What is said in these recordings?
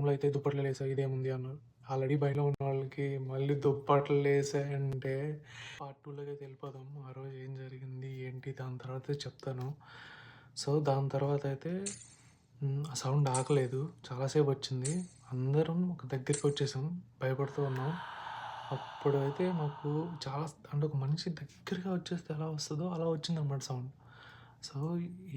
రూమ్లో అయితే దుప్పట్లు వేసా ఇదేముంది అన్నారు. ఆల్రెడీ బయట ఉన్న వాళ్ళకి మళ్ళీ దుప్పట్లు వేసాయంటే పార్ట్ టూలోకి అయితే వెళ్ళిపోదాం. ఆ రోజు ఏం జరిగింది ఏంటి దాని తర్వాత చెప్తాను. సో దాని తర్వాత అయితే ఆ సౌండ్ ఆగలేదు, చాలాసేపు వచ్చింది. అందరం ఒక దగ్గరికి వచ్చేసాం, భయపడుతూ ఉన్నాం. అప్పుడు అయితే మాకు చాలా అంటే ఒక మనిషి దగ్గరగా వచ్చేస్తే ఎలా వస్తుందో అలా వచ్చిందన్నమాట సౌండ్. సో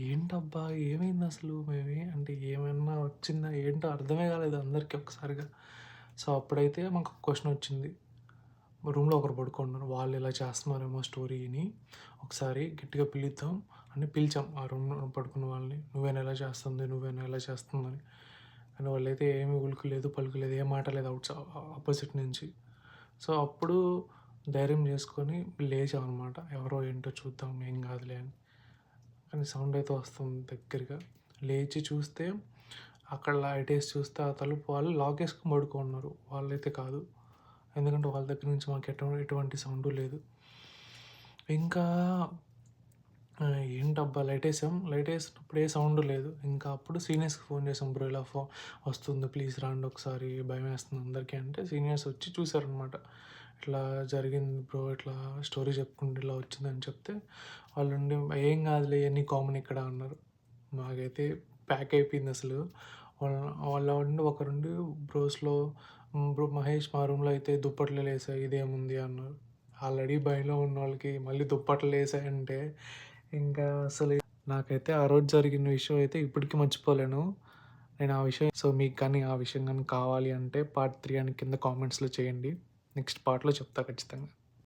ఏంటబ్బా ఏమైంది అసలు మేమే అంటే ఏమైనా వచ్చిందా ఏంటో అర్థమే కాలేదు అందరికీ ఒక్కసారిగా. సో అప్పుడైతే మాకు క్వశ్చన్ వచ్చింది. రూమ్లో ఒకరు పడుకున్నారు, వాళ్ళు ఇలా చేస్తున్నారేమో స్టోరీని ఒకసారి గట్టిగా పిలుద్దాం అని పిలిచాం ఆ రూమ్లో పడుకున్న వాళ్ళని. నువ్వేనా ఎలా చేస్తుంది, నువ్వేనా ఎలా చేస్తుందని. కానీ వాళ్ళైతే ఏమీ ఉలుకు లేదు పలుకు లేదు, ఏం మాట లేదు ఆపోజిట్ నుంచి. సో అప్పుడు ధైర్యం చేసుకొని లేచాం అనమాట. ఎవరో ఏంటో చూద్దాం ఏం కాదులే అని. కానీ సౌండ్ అయితే వస్తుంది దగ్గరగా. లేచి చూస్తే అక్కడ లైట్ వేసి చూస్తే ఆ తలుపు వాళ్ళు లాక్ వేసుకొని పడుకున్నారు. వాళ్ళైతే కాదు, ఎందుకంటే వాళ్ళ దగ్గర నుంచి మాకు ఎటువంటి సౌండు లేదు. ఇంకా ఏంటబ్బా లైట్ వేసాం, లైట్ వేసినప్పుడు ఏ సౌండ్ లేదు. ఇంకా అప్పుడు సీనియర్స్కి ఫోన్ చేసాం, బ్రో ఇలా వస్తుంది ప్లీజ్ రండి ఒకసారి భయం వేస్తుంది అందరికీ అంటే సీనియర్స్ వచ్చి చూసారనమాట. ఇట్లా జరిగింది బ్రో, ఇట్లా స్టోరీ చెప్పుకుంటూ ఇలా వచ్చిందని చెప్తే వాళ్ళు ఉండి ఏం కాదులే ఎన్ని కామన్ ఇక్కడ అన్నారు. మాకైతే ప్యాక్ అయిపోయింది అసలు. వాళ్ళ ఉండి ఒకరుండి బ్రోస్లో బ్రో మహేష్ మా రూమ్లో అయితే దుప్పట్లు వేసాయి ఇదేముంది అన్నారు. ఆల్రెడీ భయంలో ఉన్న వాళ్ళకి మళ్ళీ దుప్పట్లు వేసాయంటే ఇంకా అసలు నాకైతే ఆ రోజు జరిగిన విషయం అయితే ఇప్పటికీ మర్చిపోలేను. నేను ఆ విషయం సో మీకు కానీ ఆ విషయం కానీ కావాలి అంటే పార్ట్ 3 అని కింద కామెంట్స్లో చేయండి. నెక్స్ట్ పార్ట్లో చెప్తా ఖచ్చితంగా.